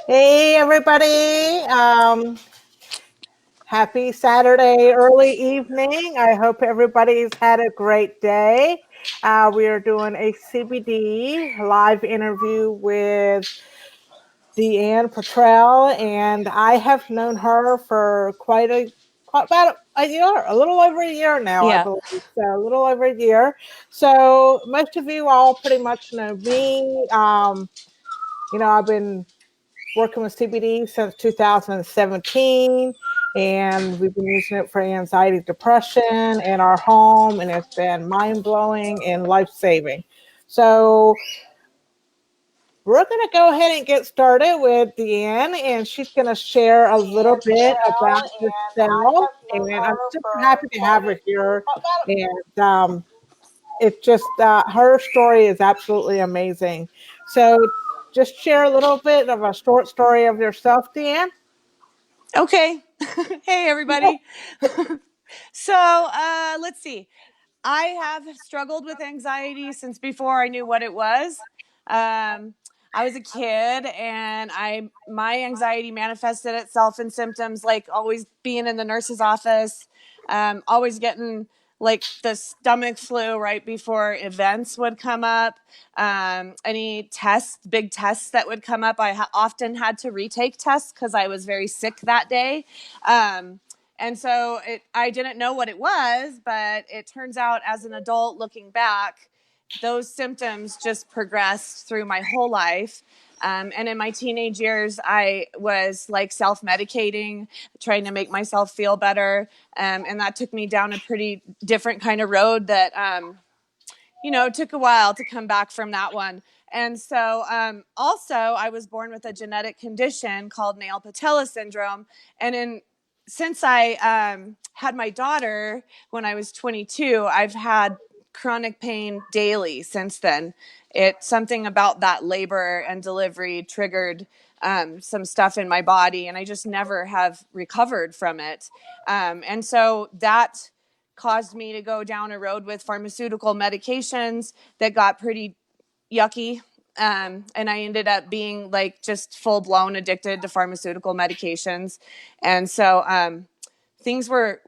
Hey, everybody. Happy Saturday early evening. I hope everybody's had a great day. We are doing a CBD live interview with Deanne Petrell, and I have known her for quite about a year, a little over a year now, I Yeah. believe. So a little over a year. So most of you all pretty much know me. I've been working with CBD since 2017, and we've been using it for anxiety, depression in our home, and it's been mind blowing and life saving. So, we're going to go ahead and get started with Deanne, and she's going to share a little bit about herself. And I'm super happy to have her here. And it's just her story is absolutely amazing. So, just share a little bit of a short story of yourself, Deanne. Okay. Hey, everybody. So, let's see. I have struggled with anxiety since before I knew what it was. Um, I was a kid, and my anxiety manifested itself in symptoms like always being in the nurse's office, always getting like the stomach flu right before events would come up. Any tests, big tests that would come up, I often had to retake tests because I was very sick that day. And so I didn't know what it was, but it turns out as an adult looking back, those symptoms just progressed through my whole life. And in my teenage years, I was like self-medicating, trying to make myself feel better. And that took me down a pretty different kind of road that, it took a while to come back from that one. And so also, I was born with a genetic condition called nail patella syndrome. And since I had my daughter when I was 22, I've had chronic pain daily since then. It's something about that labor and delivery triggered some stuff in my body, and I just never have recovered from it. And so that caused me to go down a road with pharmaceutical medications that got pretty yucky. And I ended up being like just full blown addicted to pharmaceutical medications. And so things were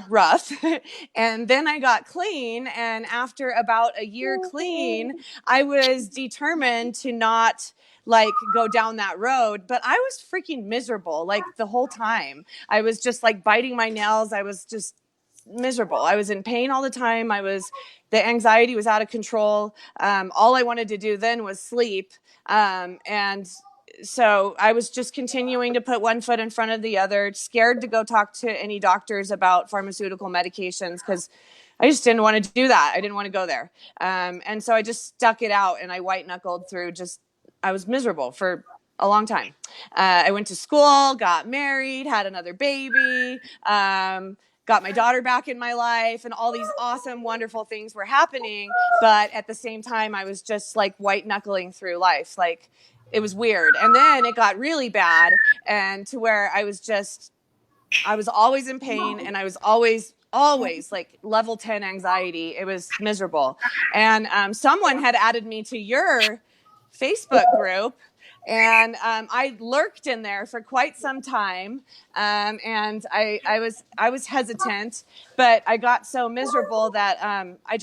rough. And then I got clean. And after about a year clean, I was determined to not like go down that road, but I was freaking miserable like the whole time. I was just like biting my nails. I was just miserable. I was in pain all the time. The anxiety was out of control. All I wanted to do then was sleep. And so I was just continuing to put one foot in front of the other, scared to go talk to any doctors about pharmaceutical medications because I just didn't want to do that. I didn't want to go there. And so I just stuck it out and I white knuckled through I was miserable for a long time. I went to school, got married, had another baby, got my daughter back in my life, and all these awesome, wonderful things were happening. But at the same time, I was just like white knuckling through life. Like it was weird. And then it got really bad, and to where I was always in pain, and I was always like level 10 anxiety. It was miserable. And someone had added me to your Facebook group, and I lurked in there for quite some time, and I was hesitant, but I got so miserable that I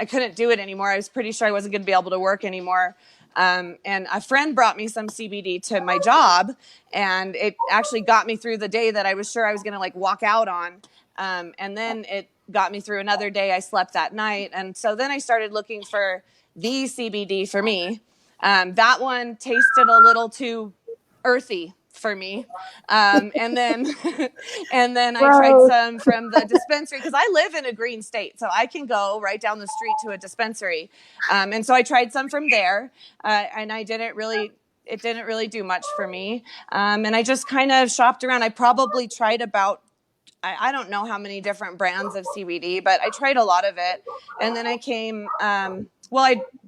couldn't do it anymore. I was pretty sure I wasn't going to be able to work anymore. And a friend brought me some CBD to my job, and it actually got me through the day that I was sure I was going to like walk out on. And then it got me through another day. I slept that night. And so then I started looking for the CBD for me. That one tasted a little too earthy for me. And then, and then I tried Gross. some from the dispensary because I live in a green state, so I can go right down the street to a dispensary. And so I tried some from there, and it didn't really do much for me. And I just kind of shopped around. I probably tried about I don't know how many different brands of CBD, but I tried a lot of it. And then I'd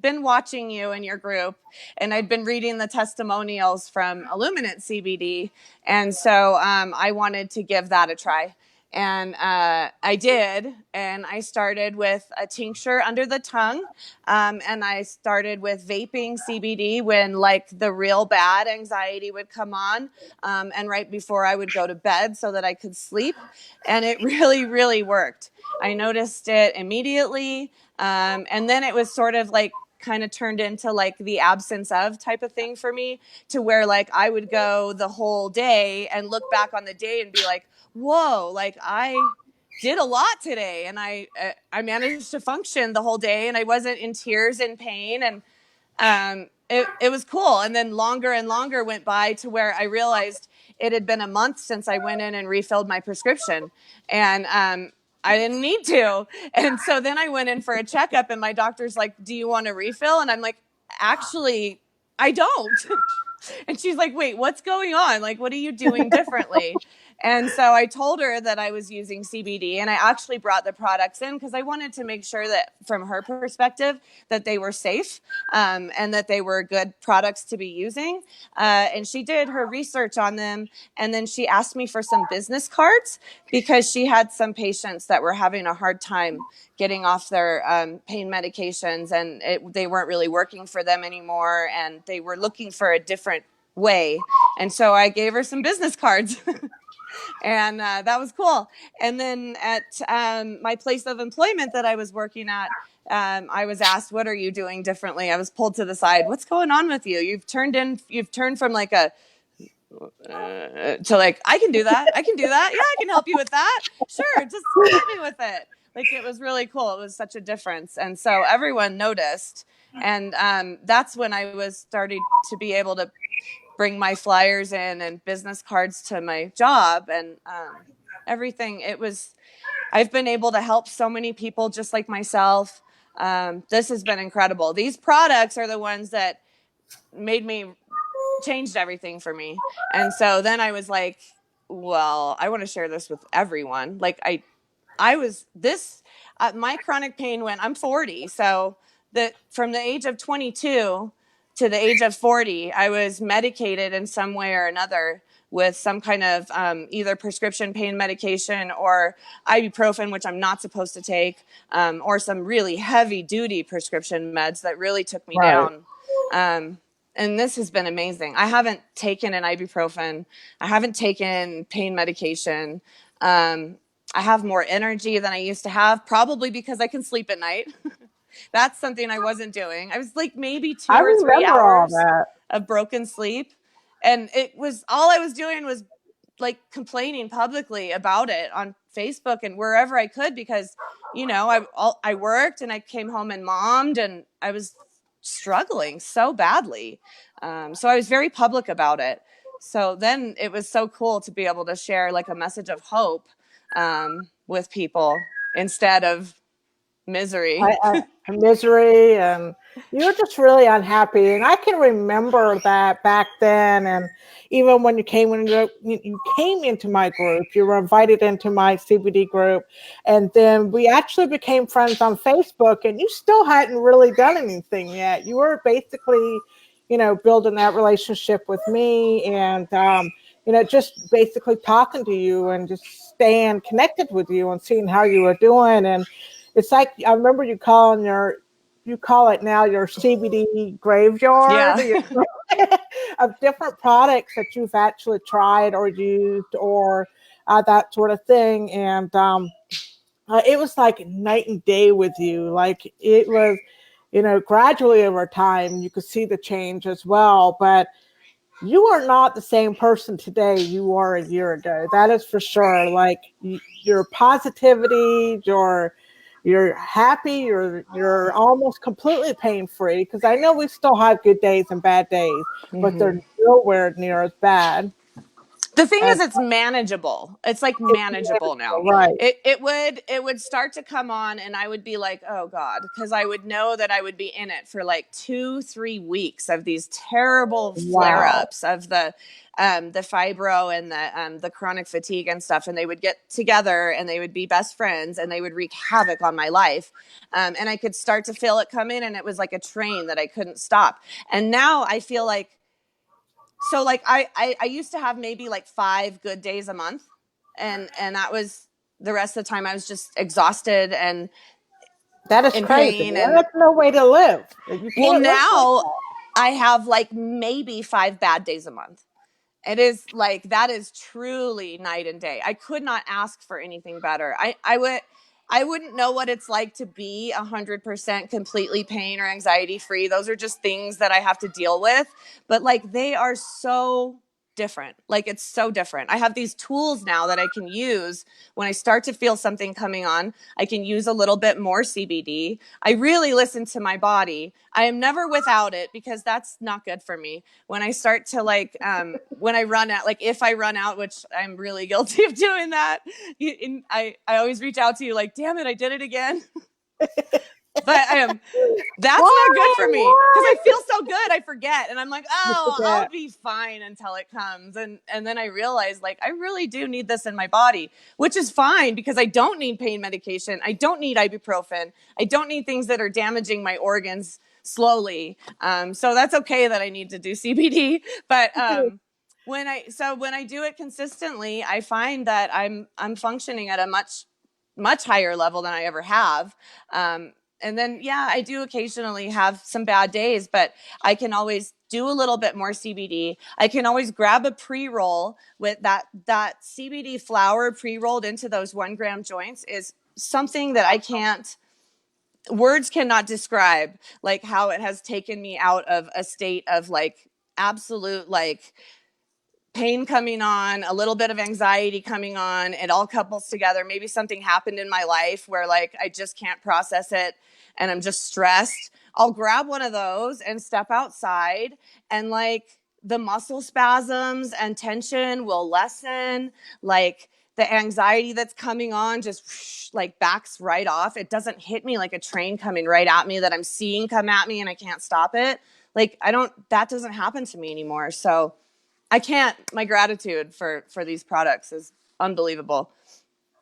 been watching you in your group, and I'd been reading the testimonials from Illuminent CBD. And so I wanted to give that a try. And I did. And I started with a tincture under the tongue. And I started with vaping CBD when like the real bad anxiety would come on. And right before I would go to bed so that I could sleep. And it really, really worked. I noticed it immediately. And then it was sort of like kind of turned into like the absence of type of thing for me, to where like I would go the whole day and look back on the day and be like, whoa, like I did a lot today, and I managed to function the whole day, and I wasn't in tears and pain, and it was cool. And then longer and longer went by to where I realized it had been a month since I went in and refilled my prescription, and I didn't need to. And so then I went in for a checkup, and my doctor's like, "Do you want a refill?" And I'm like, "Actually, I don't." And she's like, "Wait, what's going on? Like, what are you doing differently?" And so I told her that I was using CBD, and I actually brought the products in because I wanted to make sure that from her perspective that they were safe, and that they were good products to be using. And she did her research on them, and then she asked me for some business cards because she had some patients that were having a hard time getting off their pain medications, and they weren't really working for them anymore, and they were looking for a different way. And so I gave her some business cards. And that was cool. And then at my place of employment that I was working at, I was asked, "What are you doing differently?" I was pulled to the side. "What's going on with you? You've turned from like a to like, I can do that. I can do that. Yeah, I can help you with that. Sure, just hit me with it." Like, it was really cool. It was such a difference, and so everyone noticed. And that's when I was starting to be able to bring my flyers in and business cards to my job, and everything. I've been able to help so many people just like myself. This has been incredible. These products are the ones that changed everything for me. And so then I was like, well, I want to share this with everyone. Like, I was this, my chronic pain when I'm 40. So that from the age of 22 to the age of 40, I was medicated in some way or another with some kind of either prescription pain medication or ibuprofen, which I'm not supposed to take, or some really heavy duty prescription meds that really took me Right. down. And this has been amazing. I haven't taken an ibuprofen. I haven't taken pain medication. I have more energy than I used to have, probably because I can sleep at night. That's something I wasn't doing. I was like maybe I 2 or 3 remember all hours that. of broken sleep. And it was all I was doing was like complaining publicly about it on Facebook and wherever I could, because, I worked and I came home and mommed, and I was struggling so badly. So I was very public about it. So then it was so cool to be able to share like a message of hope with people instead of misery. Misery, and you were just really unhappy. And I can remember that back then. And even when you came into my group, you were invited into my CBD group, and then we actually became friends on Facebook. And you still hadn't really done anything yet. You were basically, building that relationship with me, and just basically talking to you and just staying connected with you and seeing how you were doing. And it's like, I remember you call it now your CBD graveyard Yeah. of different products that you've actually tried or used, or that sort of thing. And it was like night and day with you. Like, it was, gradually over time, you could see the change as well. But you are not the same person today you were a year ago. That is for sure. Like, your positivity, you're happy, you're almost completely pain free. Because I know we still have good days and bad days, but Mm-hmm. they're nowhere near as bad. The thing is, And it's manageable. It's like it's manageable now. right. It would start to come on, and I would be like, oh God, because I would know that I would be in it for like 2-3 weeks of these terrible flare Wow. ups of the fibro and the chronic fatigue and stuff, and they would get together and they would be best friends and they would wreak havoc on my life, and I could start to feel it come in, and it was like a train that I couldn't stop. And now I feel like, so like I used to have maybe like 5 good days a month, and that was the rest of the time I was just exhausted and That is in crazy. pain. And That's no way to live. You well, can't live like now that. I have like maybe 5 bad days a month. It is like, that is truly night and day. I could not ask for anything better. I wouldn't know what it's like to be 100% completely pain or anxiety free. Those are just things that I have to deal with. But like, they are so different. Like, it's so different. I have these tools now that I can use when I start to feel something coming on. I can use a little bit more CBD. I really listen to my body. I am never without it because that's not good for me. When I start to like, when I run out, like if I run out, which I'm really guilty of doing that, I always reach out to you like, damn it, I did it again. But that's not good Why? for me because I feel so good. I forget. And I'm like, You oh, I'll forget. be fine until it comes. And then I realize like, I really do need this in my body, which is fine because I don't need pain medication. I don't need ibuprofen. I don't need things that are damaging my organs slowly. So that's okay that I need to do CBD. But when I do it consistently, I find that I'm functioning at a much higher level than I ever have. And then, yeah, I do occasionally have some bad days, but I can always do a little bit more CBD. I can always grab a pre-roll with that CBD flower pre-rolled into those 1 gram joints is something that words cannot describe, like how it has taken me out of a state of like absolute like pain coming on, a little bit of anxiety coming on. It all couples together. Maybe something happened in my life where like I just can't process it and I'm just stressed. I'll grab one of those and step outside, and like the muscle spasms and tension will lessen. Like the anxiety that's coming on just like backs right off. It doesn't hit me like a train coming right at me that I'm seeing come at me and I can't stop it. Like that doesn't happen to me anymore. So I can't. My gratitude for these products is unbelievable.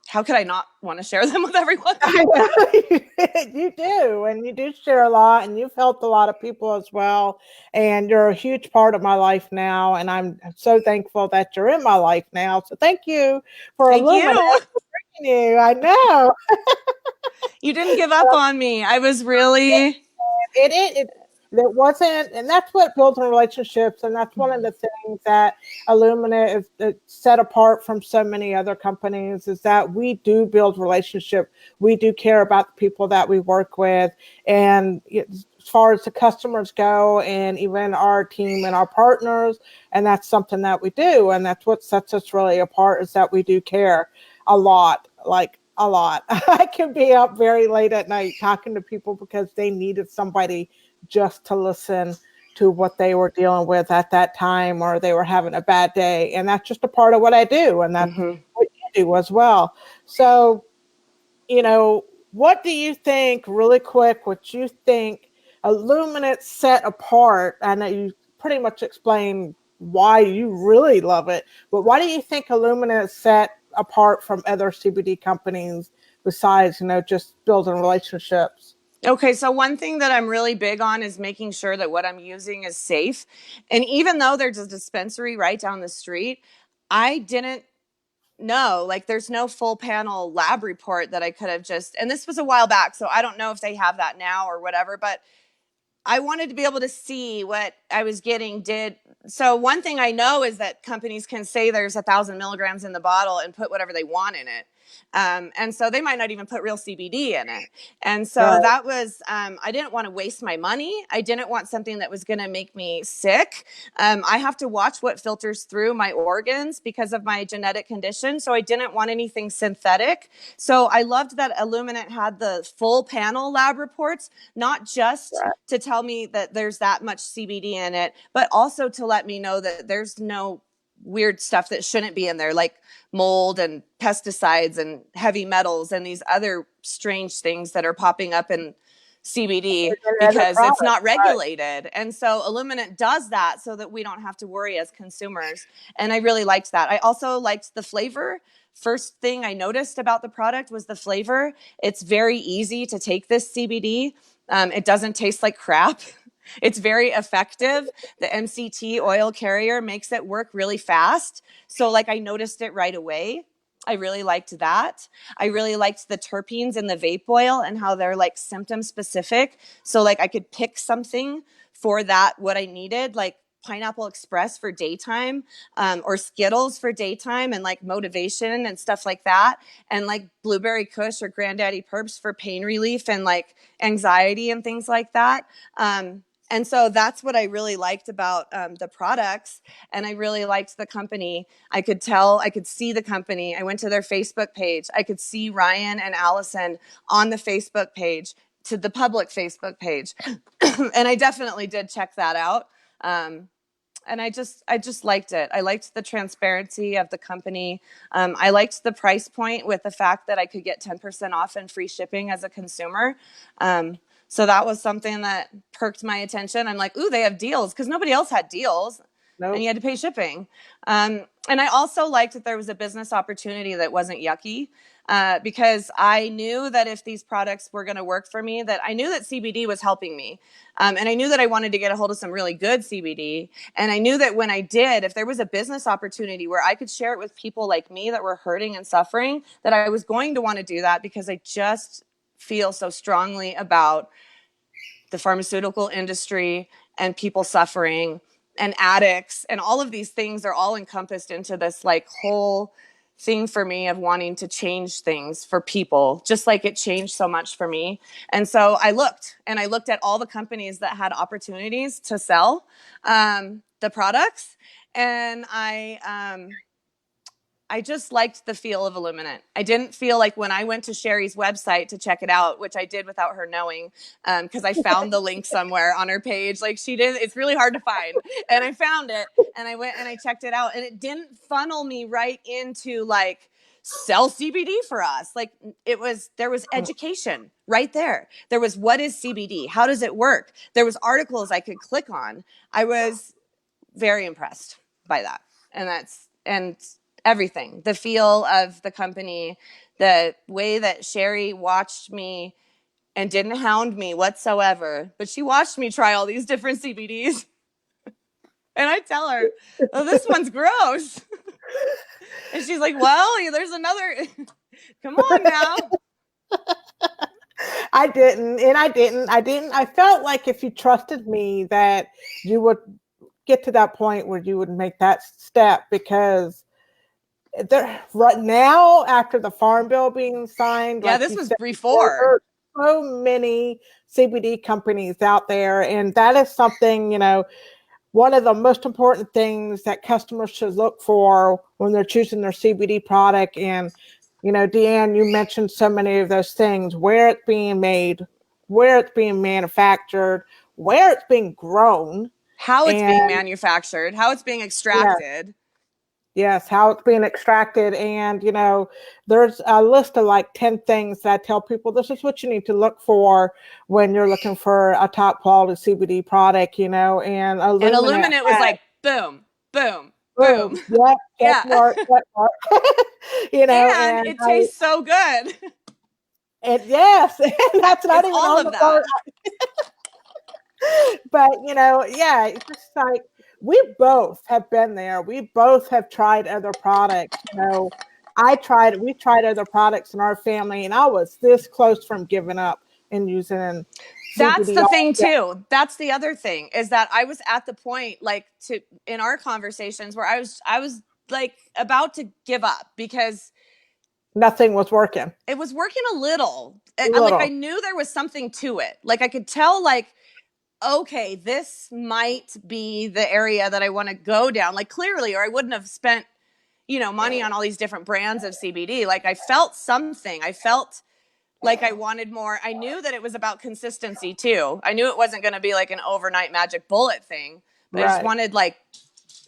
How could I not want to share them with everyone? I know you do, and you do share a lot, and you've helped a lot of people as well. And you're a huge part of my life now, and I'm so thankful that you're in my life now. So thank you for Thank illuminating you. you. I know You didn't give up on me. I was really. it wasn't, and that's what building relationships, and that's one of the things that Illuminate is set apart from so many other companies, is that we do build relationship. We do care about the people that we work with, and as far as the customers go, and even our team and our partners, and that's something that we do, and that's what sets us really apart, is that we do care a lot, like a lot. I can be up very late at night talking to people because they needed somebody just to listen to what they were dealing with at that time, or they were having a bad day. And that's just a part of what I do. And that's what you do as well. So, what do you think, really quick, what you think Illuminate set apart? I know you pretty much explained why you really love it, but why do you think Illuminate set apart from other CBD companies besides, just building relationships? Okay, so one thing that I'm really big on is making sure that what I'm using is safe. And even though there's a dispensary right down the street, I didn't know, like, there's no full panel lab report that I could have and this was a while back, so I don't know if they have that now or whatever, but I wanted to be able to see what I was getting did. So one thing I know is that companies can say there's 1,000 milligrams in the bottle and put whatever they want in it. And so they might not even put real CBD in it. And so Right. that was, I didn't want to waste my money. I didn't want something that was going to make me sick. I have to watch what filters through my organs because of my genetic condition. So I didn't want anything synthetic. So I loved that Illuminant had the full panel lab reports, not just to tell me that there's that much CBD in it, but also to let me know that there's no weird stuff that shouldn't be in there, like mold and pesticides and heavy metals and these other strange things that are popping up in CBD because it's not regulated. And so Illuminant does that so that we don't have to worry as consumers. And I really liked that. I also liked the flavor. First thing I noticed about the product was the flavor. It's very easy to take this CBD. It doesn't taste like crap. It's very effective. The MCT oil carrier makes it work really fast. So like I noticed it right away. I really liked that. I really liked the terpenes in the vape oil and how they're like symptom specific. So like I could pick something for that, what I needed, like Pineapple Express for daytime, or Skittles for daytime and like motivation and stuff like that. And like Blueberry Kush or Granddaddy Purps for pain relief and like anxiety and things like that. And so that's what I really liked about the products. And I really liked the company. I could see the company. I went to their Facebook page. I could see Ryan and Allison on the Facebook page, to the public Facebook page. And I definitely did check that out. And I just liked it. I liked the transparency of the company. I liked the price point with the fact that I could get 10% off and free shipping as a consumer. So that was something that perked my attention. I'm like, ooh, they have deals, because nobody else had deals. Nope. And you had to pay shipping. And I also liked that there was a business opportunity that wasn't yucky, because I knew that if these products were going to work for me, that I knew that CBD was helping me. And I knew that I wanted to get a hold of some really good CBD. And I knew that when I did, if there was a business opportunity where I could share it with people like me that were hurting and suffering, that I was going to want to do that, because I just feel so strongly about the pharmaceutical industry and people suffering and addicts, and all of these things are all encompassed into this like whole thing for me of wanting to change things for people, just like it changed so much for me. And so I looked at all the companies that had opportunities to sell the products, and I just liked the feel of Illuminent. I didn't feel like, when I went to Sherry's website to check it out, which I did without her knowing, because I found the link somewhere on her page. Like, she did. It's really hard to find. And I found it, and I went and I checked it out, and it didn't funnel me right into like, sell CBD for us. Like, there was education right there. There was, what is CBD? How does it work? There was articles I could click on. I was very impressed by that. And everything, the feel of the company, the way that Sherry watched me and didn't hound me whatsoever, but she watched me try all these different CBDs. And I tell her, oh, this one's gross. And she's like, well, there's another. Come on now. I didn't. I felt like if you trusted me, that you would get to that point where you would make that step, because right now, after the Farm Bill being signed, yeah, this was before. There are so many CBD companies out there, and that is something, one of the most important things that customers should look for when they're choosing their CBD product. And Deanne, you mentioned so many of those things: where it's being made, where it's being manufactured, where it's being grown, how it's being manufactured, how it's being extracted. Yeah. Yes, how it's being extracted. And, there's a list of like 10 things that I tell people, this is what you need to look for when you're looking for a top quality CBD product, and Illuminent was like, boom, boom, boom. Yep, yeah. Mark. And it tastes so good. And yes, that's not even all on of the part. But, it's just like, we both have been there. We both have tried other products. We tried other products in our family, and I was this close from giving up and using CBD. That's the thing too. That's the other thing, is that I was at the point, like, in our conversations, where I was like about to give up, because nothing was working. It was working a little. Like, I knew there was something to it. Like, I could tell, like, okay, this might be the area that I want to go down, like, clearly, or I wouldn't have spent, money on all these different brands of CBD. Like, I felt something. I felt like I wanted more. I knew that it was about consistency too. I knew it wasn't going to be like an overnight magic bullet thing, but right. I just wanted like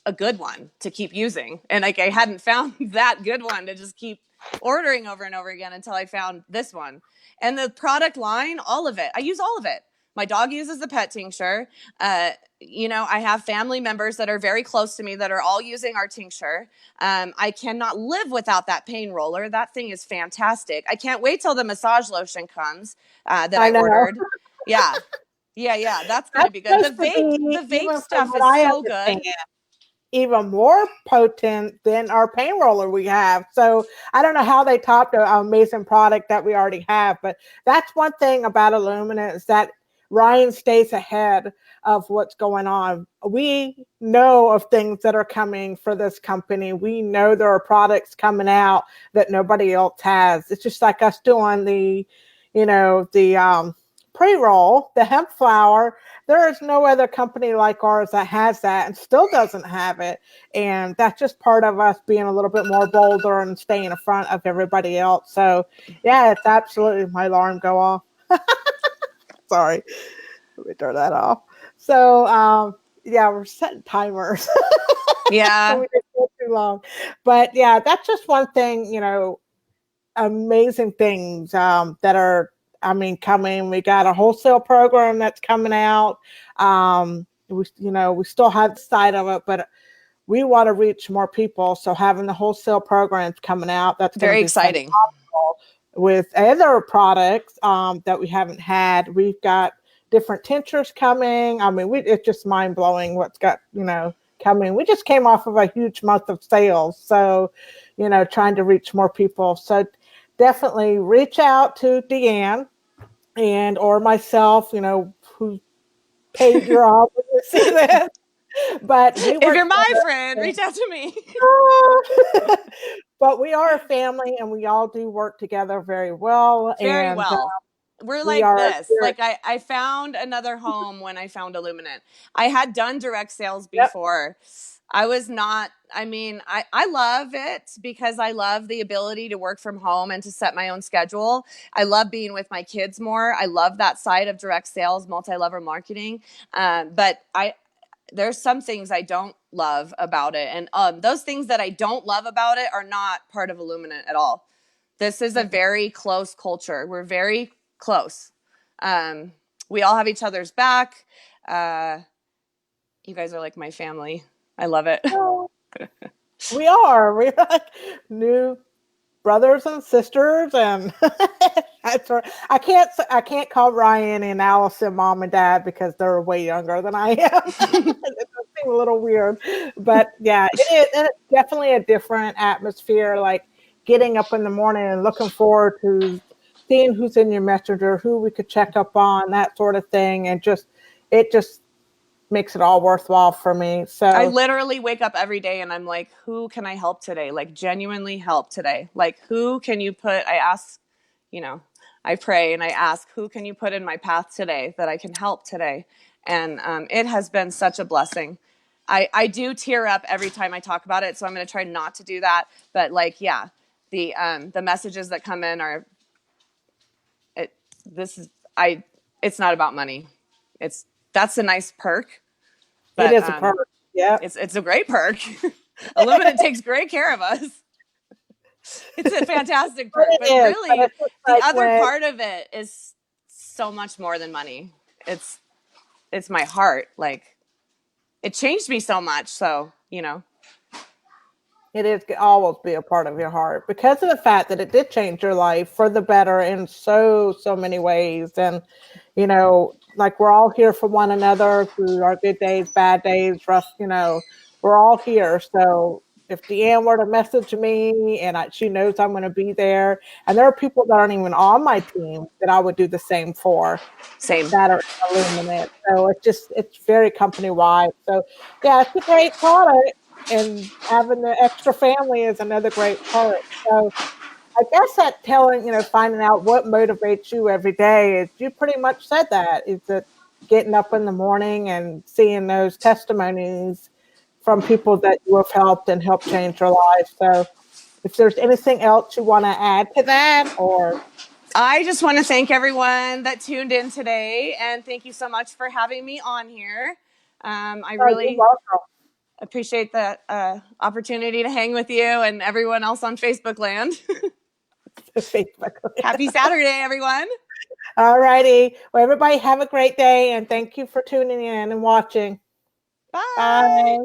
a good one to keep using. And like, I hadn't found that good one to just keep ordering over and over again until I found this one. And the product line, all of it, I use all of it. My dog uses the pet tincture. I have family members that are very close to me that are all using our tincture. I cannot live without that pain roller. That thing is fantastic. I can't wait till the massage lotion comes that I ordered. Yeah. That's going to be good. The vape stuff is so good. even more potent than our pain roller we have. So I don't know how they topped an amazing product that we already have, but that's one thing about Illuminant is that Ryan stays ahead of what's going on. We know of things that are coming for this company. We know there are products coming out that nobody else has. It's just like us doing the, pre-roll, the hemp flower. There is no other company like ours that has that and still doesn't have it. And that's just part of us being a little bit more bolder and staying in front of everybody else. So yeah, it's absolutely my alarm go off. Sorry. Let me turn that off. So yeah, we're setting timers. Yeah. We didn't go too long. But yeah, that's just one thing, amazing things that are, coming. We got a wholesale program that's coming out. We still have the side of it, but we want to reach more people. So having the wholesale programs coming out, that's very exciting. With other products that we haven't had. We've got different tinctures coming. It's just mind blowing what's got, coming. We just came off of a huge month of sales. So, trying to reach more people. So definitely reach out to Deanne or myself, who paid your off to see this. But if you're my friend, reach out to me. But we are a family and we all do work together very well. Very well. We're like this. Like I found another home when I found Illuminant. I had done direct sales before. Yep. I was not, I love it because I love the ability to work from home and to set my own schedule. I love being with my kids more. I love that side of direct sales, multi-level marketing. But there's some things I don't love about it. And those things that I don't love about it are not part of Illuminant at all. This is a very close culture. We're very close. We all have each other's back. You guys are like my family. I love it. We are. We're like new brothers and sisters, and I can't call Ryan and Allison mom and dad because they're way younger than I am. It does seem a little weird, but yeah, it's definitely a different atmosphere. Like getting up in the morning and looking forward to seeing who's in your messenger, who we could check up on, that sort of thing, and it just makes it all worthwhile for me. So I literally wake up every day and I'm like, who can I help today? Like genuinely help today. Like who can you put, I ask, I pray and I ask, who can you put in my path today that I can help today? And it has been such a blessing. I do tear up every time I talk about it, so I'm going to try not to do that. But the messages that come in are, it's not about money. That's a nice perk. But, it is a perk. Yeah, it's a great perk. Illuminant takes great care of us. It's a fantastic perk, but really, the other part of it is so much more than money. It's my heart. Like it changed me so much. So it is always be a part of your heart because of the fact that it did change your life for the better in so many ways. And like we're all here for one another through our good days, bad days, rough. We're all here. So if Deanne were to message me and she knows I'm going to be there, and there are people that aren't even on my team that I would do the same for. Same. That are Illuminant. So it's very company wide. So yeah, it's a great product. And having the extra family is another great part. So I guess that finding out what motivates you every day is you pretty much said that. Is that getting up in the morning and seeing those testimonies from people that you have helped and helped change your life. So if there's anything else you want to add to that, or I just want to thank everyone that tuned in today, and thank you so much for having me on here. I really appreciate the opportunity to hang with you and everyone else on Facebook land. Happy Saturday, everyone. All righty. Well, everybody have a great day, and thank you for tuning in and watching. Bye. Bye.